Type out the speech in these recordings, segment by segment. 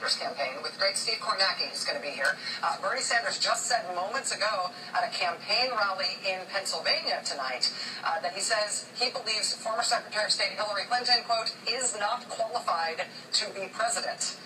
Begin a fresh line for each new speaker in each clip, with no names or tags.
Sanders campaign with great Steve Kornacki, who's going to be here. Bernie Sanders just said moments ago at a campaign rally in Pennsylvania tonight that he says he believes former Secretary of State Hillary Clinton, quote, is not qualified to be president.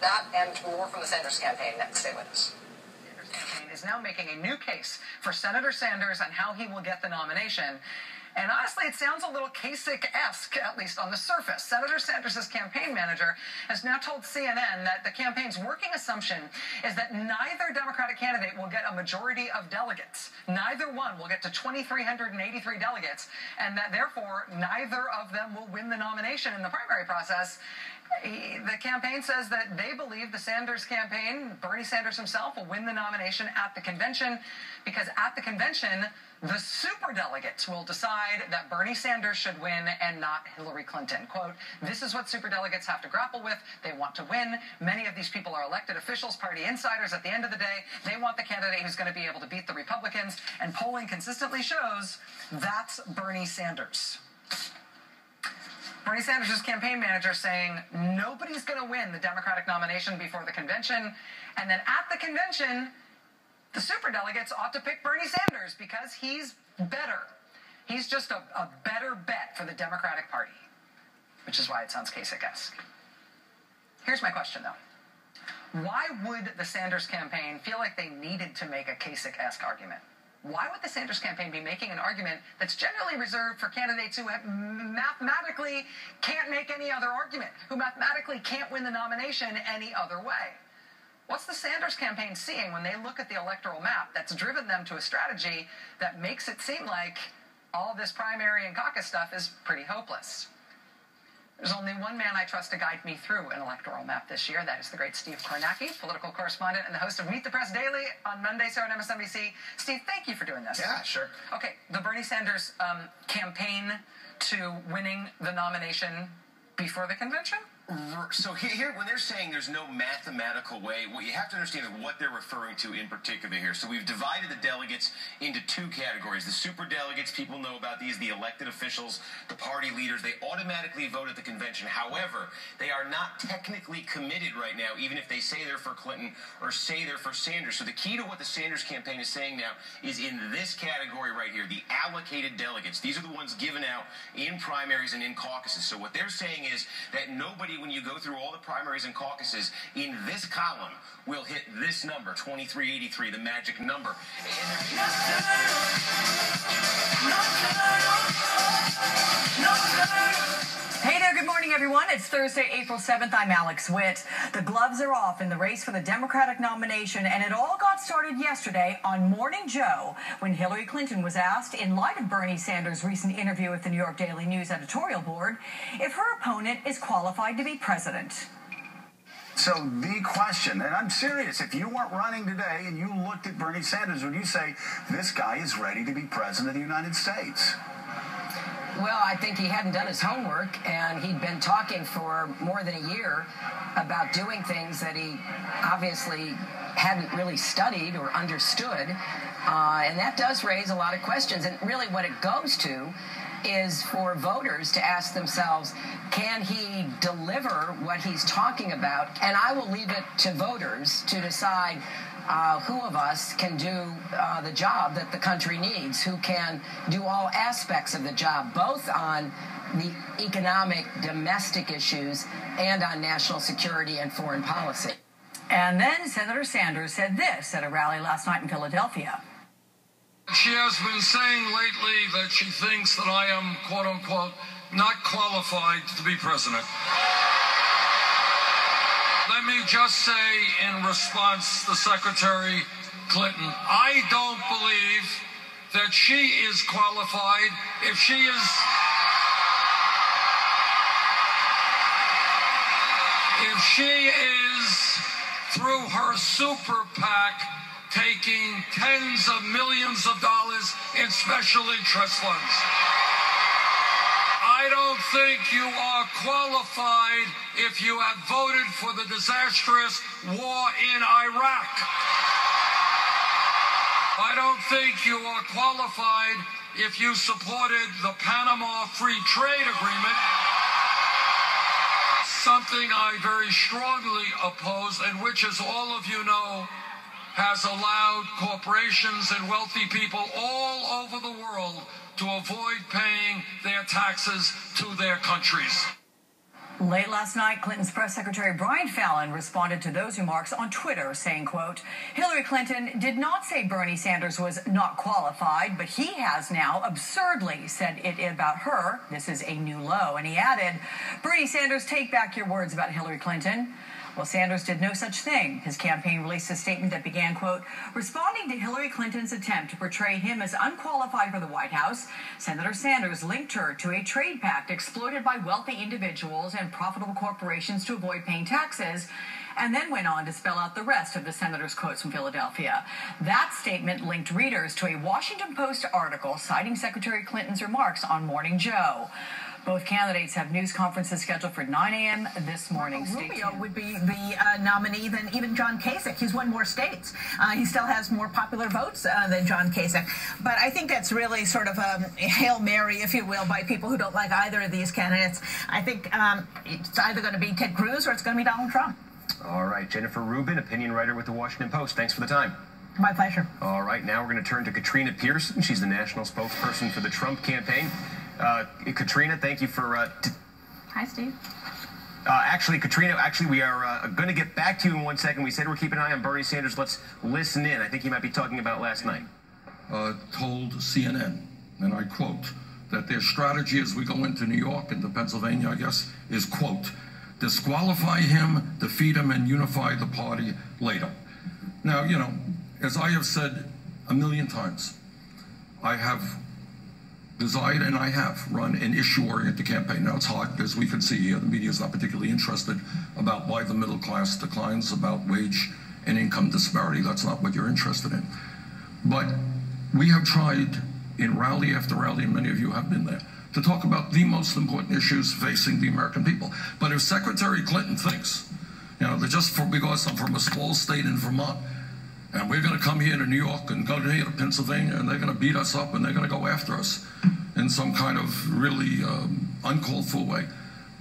That and more from the Sanders campaign next. Stay with us. The Sanders campaign is now making a new case for Senator Sanders and how he will get the nomination. And honestly, it sounds a little Kasich-esque, at least on the surface. Senator Sanders' campaign manager has now told CNN that the campaign's working assumption is that neither Democratic candidate will get a majority of delegates. Neither one will get to 2,383 delegates, and that therefore neither of them will win the nomination in the primary process. The campaign says that they believe the Sanders campaign, Bernie Sanders himself, will win the nomination at the convention because at the convention, the superdelegates will decide that Bernie Sanders should win and not Hillary Clinton. Quote, this is what superdelegates have to grapple with. They want to win. Many of these people are elected officials, party insiders. At the end of the day, they want the candidate who's going to be able to beat the Republicans. And polling consistently shows that's Bernie Sanders. Bernie Sanders' campaign manager saying nobody's going to win the Democratic nomination before the convention. And then at the convention, the superdelegates ought to pick Bernie Sanders because he's better. He's just a better bet for the Democratic Party, which is why it sounds Kasich-esque. Here's my question, though. Why would the Sanders campaign feel like they needed to make a Kasich-esque argument? Why would the Sanders campaign be making an argument that's generally reserved for candidates who mathematically can't make any other argument, who mathematically can't win the nomination any other way? What's the Sanders campaign seeing when they look at the electoral map that's driven them to a strategy that makes it seem like all this primary and caucus stuff is pretty hopeless? There's only one man I trust to guide me through an electoral map this year. That is the great Steve Kornacki, political correspondent and the host of Meet the Press Daily on Mondays here on MSNBC. Steve, thank you for doing this.
Yeah, sure.
Okay, the Bernie Sanders campaign to winning the nomination before the convention?
So here, when they're saying there's no mathematical way, what you have to understand is what they're referring to in particular here. So we've divided the delegates into two categories. The super delegates, people know about these, the elected officials, the party leaders. They automatically vote at the convention. However, they are not technically committed right now, even if they say they're for Clinton or say they're for Sanders. So the key to what the Sanders campaign is saying now is in this category right here, the allocated delegates. These are the ones given out in primaries and in caucuses. So what they're saying is that nobody, when you go through all the primaries and caucuses, in this column will hit this number, 2383, the magic number.
Hey there, good morning, everyone. It's Thursday, April 7th. I'm Alex Witt. The gloves are off in the race for the Democratic nomination, and it all got started yesterday on Morning Joe when Hillary Clinton was asked, in light of Bernie Sanders' recent interview with the New York Daily News editorial board, if her opponent is qualified to be president.
So the question, and I'm serious, if you weren't running today and you looked at Bernie Sanders, would you say this guy is ready to be president of the United States?
Well, I think he hadn't done his homework, and he'd been talking for more than a year about doing things that he obviously hadn't really studied or understood, and that does raise a lot of questions. And really what it goes to is for voters to ask themselves, can he deliver what he's talking about? And I will leave it to voters to decide who of us can do the job that the country needs, who can do all aspects of the job, both on the economic, domestic issues and on national security and foreign policy.
And then Senator Sanders said this at a rally last night in Philadelphia.
She has been saying lately that she thinks that I am, quote unquote, not qualified to be president. Let me just say in response to Secretary Clinton, I don't believe that she is qualified. If she is through her super PAC taking tens of millions of dollars in special interest funds. I don't think you are qualified if you have voted for the disastrous war in Iraq. I don't think you are qualified if you supported the Panama Free Trade Agreement. something I very strongly oppose, and which, as all of you know, has allowed corporations and wealthy people all over the world to avoid paying their taxes to their countries.
Late last night, Clinton's press secretary Brian Fallon responded to those remarks on Twitter, saying, quote, Hillary Clinton did not say Bernie Sanders was not qualified, but he has now absurdly said it about her. This is a new low. And he added, Bernie Sanders, take back your words about Hillary Clinton. Well, Sanders did no such thing. His campaign released a statement that began, quote, responding to Hillary Clinton's attempt to portray him as unqualified for the White House, Senator Sanders linked her to a trade pact exploited by wealthy individuals and profitable corporations to avoid paying taxes, and then went on to spell out the rest of the senator's quotes from Philadelphia. That statement linked readers to a Washington Post article citing Secretary Clinton's remarks on Morning Joe. Both candidates have news conferences scheduled for 9 a.m. this morning.
Rubio would be the nominee than even John Kasich. He's won more states. He still has more popular votes than John Kasich. But I think that's really sort of a Hail Mary, if you will, by people who don't like either of these candidates. I think it's either going to be Ted Cruz or it's going to be Donald Trump.
All right, Jennifer Rubin, opinion writer with the Washington Post. Thanks for the time.
My pleasure.
All right, now we're going to turn to Katrina Pearson. She's the national spokesperson for the Trump campaign. Katrina, thank you for...
Hi, Steve.
Katrina, we are going to get back to you in 1 second. We said we're keeping an eye on Bernie Sanders. Let's listen in. I think he might be talking about last night.
Told CNN, and I quote, that their strategy as we go into New York and to Pennsylvania, I guess, is, quote, disqualify him, defeat him, and unify the party later. Now, you know, as I have said a million times, I have desired and I have run an issue-oriented campaign. Now, it's hard, as we can see here. The media is not particularly interested about why the middle class declines, about wage and income disparity. That's not what you're interested in. But we have tried in rally after rally, and many of you have been there, to talk about the most important issues facing the American people. But if Secretary Clinton thinks, you know, that just because I'm from a small state in Vermont, and we're going to come here to New York and go here to Pennsylvania, and they're going to beat us up and they're going to go after us in some kind of really uncalled for way,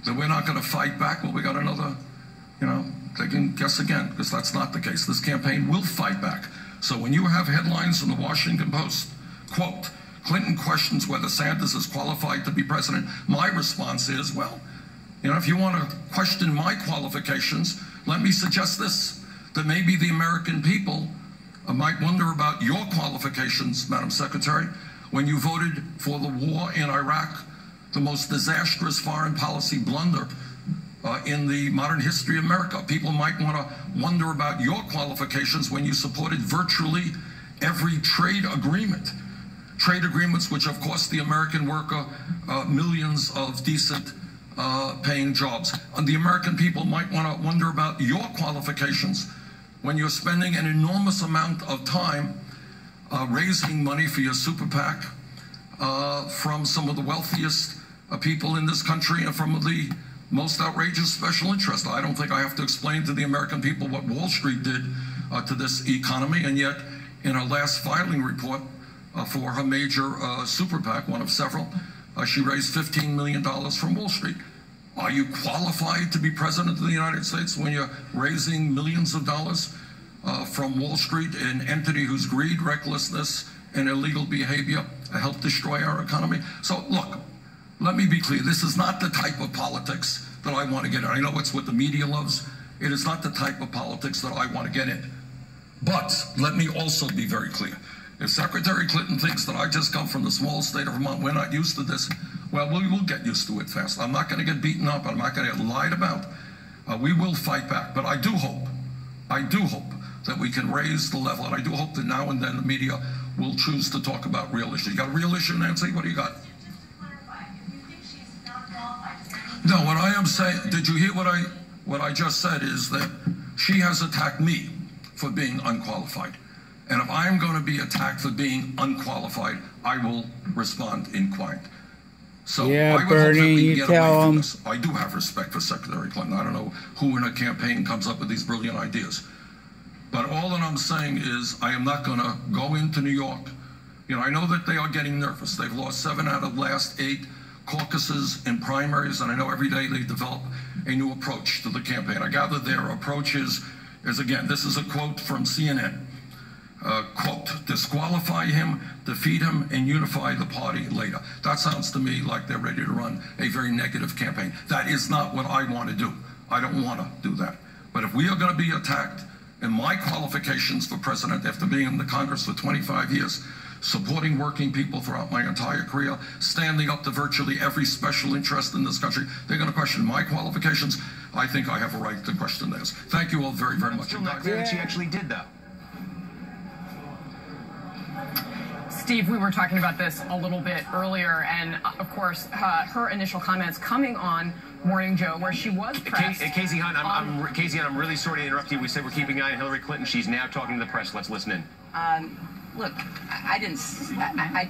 then we're not going to fight back. Well, we got another, you know, they can guess again, because that's not the case. This campaign will fight back. So when you have headlines from the Washington Post, quote, Clinton questions whether Sanders is qualified to be president, my response is, well, you know, if you want to question my qualifications, let me suggest this, that maybe the American people might wonder about your qualifications, Madam Secretary, when you voted for the war in Iraq, the most disastrous foreign policy blunder in the modern history of America. People might want to wonder about your qualifications when you supported virtually every trade agreement. Trade agreements which have cost the American worker millions of decent paying jobs. And the American people might want to wonder about your qualifications when you're spending an enormous amount of time raising money for your super PAC from some of the wealthiest people in this country and from the most outrageous special interest. I don't think I have to explain to the American people what Wall Street did to this economy, and yet in her last filing report for her major super PAC, one of several, she raised $15 million from Wall Street. Are you qualified to be president of the United States when you're raising millions of dollars from Wall Street, an entity whose greed, recklessness, and illegal behavior helped destroy our economy? So look, let me be clear. This is not the type of politics that I want to get in. I know it's what the media loves. It is not the type of politics that I want to get in. But let me also be very clear. If Secretary Clinton thinks that I just come from the small state of Vermont, we're not used to this, well, we will get used to it fast. I'm not going to get beaten up. I'm not going to get lied about. We will fight back. But I do hope that we can raise the level. And I do hope that now and then the media will choose to talk about real issues. You got a real issue, Nancy? What do you got?
Just to clarify, if you think she's not qualified,
no, what I am saying, did you hear what I just said is that she has attacked me for being unqualified. And if I am going to be attacked for being unqualified, I will respond in kind. So
yeah,
I would
Bernie,
hope that we can
you
get
tell
away from
him.
this. I do have respect for Secretary Clinton. I don't know who in a campaign comes up with these brilliant ideas. But all that I'm saying is I am not going to go into New York. You know, I know that they are getting nervous. They've lost 7 out of the last 8 caucuses and primaries, and I know every day they develop a new approach to the campaign. I gather their approach is again, this is a quote from CNN. Quote, disqualify him, defeat him, and unify the party later. That sounds to me like they're ready to run a very negative campaign. That is not what I want to do. I don't want to do that. But if we are going to be attacked, and my qualifications for president after being in the Congress for 25 years, supporting working people throughout my entire career, standing up to virtually every special interest in this country, they're going to question my qualifications. I think I have a right to question theirs. Thank you all very, very much.
It's still not clear that she actually did, though.
Steve, we were talking about this a little bit earlier, and of course, her initial comments coming on Morning Joe, where she was pressed.
Casey Hunt, I'm really sorry to interrupt you. We said we're keeping an eye on Hillary Clinton. She's now talking to the press. Let's listen in.
Look, I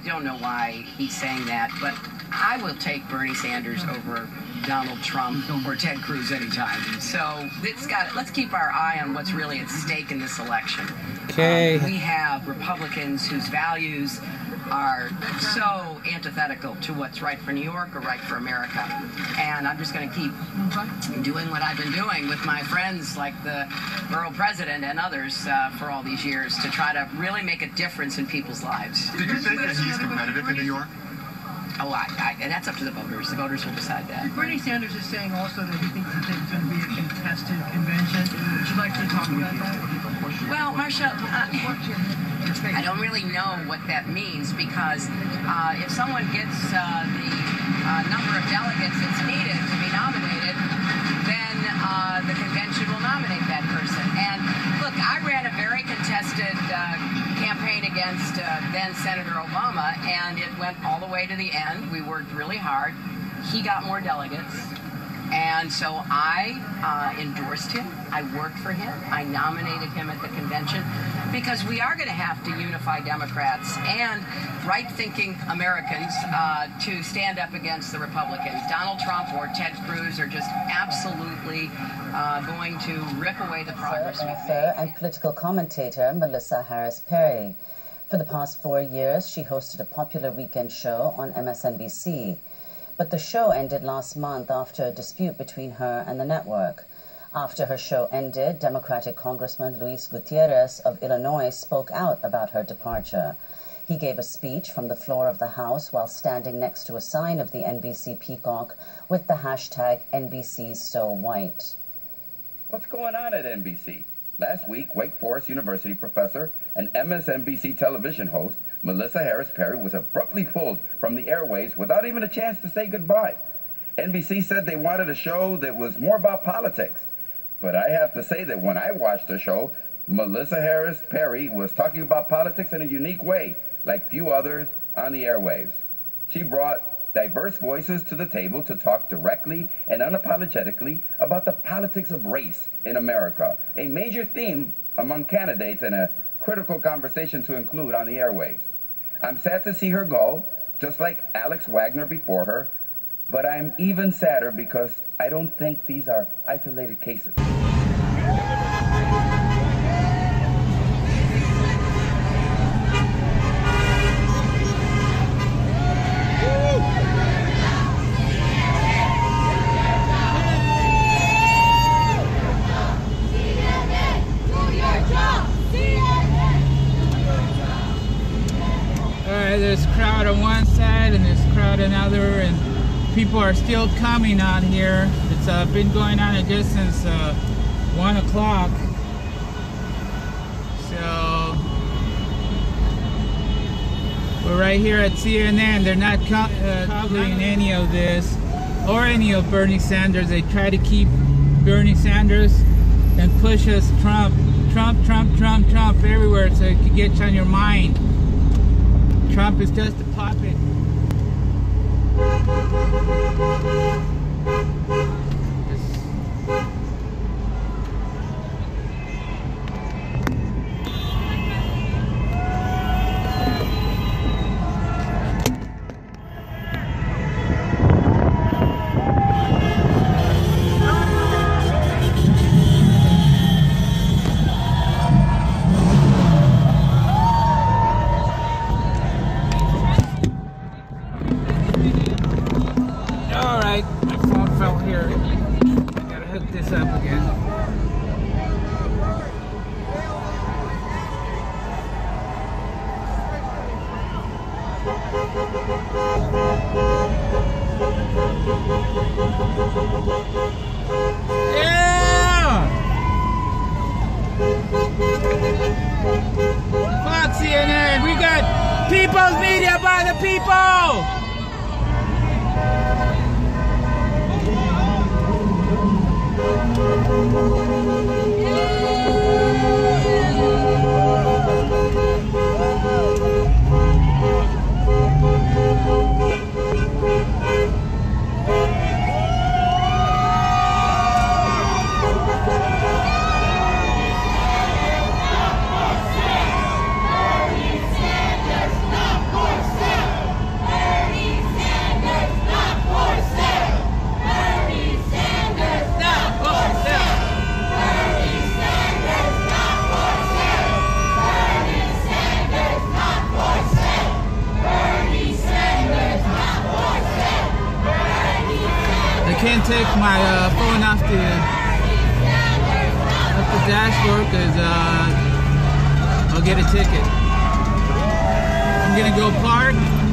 don't know why he's saying that, but I will take Bernie Sanders over Donald Trump or Ted Cruz anytime. So let's keep our eye on what's really at stake in this election.
Okay.
We have Republicans whose values are so antithetical to what's right for New York or right for America. And I'm just going to keep doing what I've been doing with my friends like the borough president and others for all these years to try to really make a difference in people's lives.
Do you think that he's competitive in New York?
Oh, that's up to the voters. The voters will decide that.
Bernie Sanders is saying also that he thinks that it's going to be a contested convention. Would you like to talk about that?
Well, Marcia, I don't really know what that means because if someone gets the number of delegates that's needed to be nominated, then the convention will nominate that person. And look, I ran a very contested campaign against then Senator Obama, and it went all the way to the end. We worked really hard. He got more delegates. And so I endorsed him. I worked for him. I nominated him at the convention because we are going to have to unify Democrats and right-thinking Americans to stand up against the Republicans. Donald Trump or Ted Cruz are just absolutely going to rip away the progress we've made.
And political commentator Melissa Harris Perry. For the past 4 years, she hosted a popular weekend show on MSNBC. But the show ended last month after a dispute between her and the network. After her show ended, Democratic Congressman Luis Gutierrez of Illinois spoke out about her departure. He gave a speech from the floor of the House while standing next to a sign of the NBC peacock with the hashtag NBCSoWhite.
What's going on at NBC? Last week, Wake Forest University professor and MSNBC television host Melissa Harris Perry was abruptly pulled from the airwaves without even a chance to say goodbye. NBC said they wanted a show that was more about politics. But I have to say that when I watched the show, Melissa Harris Perry was talking about politics in a unique way, like few others on the airwaves. She brought diverse voices to the table to talk directly and unapologetically about the politics of race in America, a major theme among candidates and a critical conversation to include on the airwaves. I'm sad to see her go, just like Alex Wagner before her, but I'm even sadder because I don't think these are isolated cases.
There's a crowd on one side and there's a crowd on another, and people are still coming out here. It's been going on, I guess, since 1 o'clock. So we're right here at CNN. They're not covering any of this or any of Bernie Sanders. They try to keep Bernie Sanders and push us Trump everywhere so it can get you on your mind. Trump is just a puppet. People's media by the people! Can't take my phone off the dashboard because I'll get a ticket. I'm gonna go park.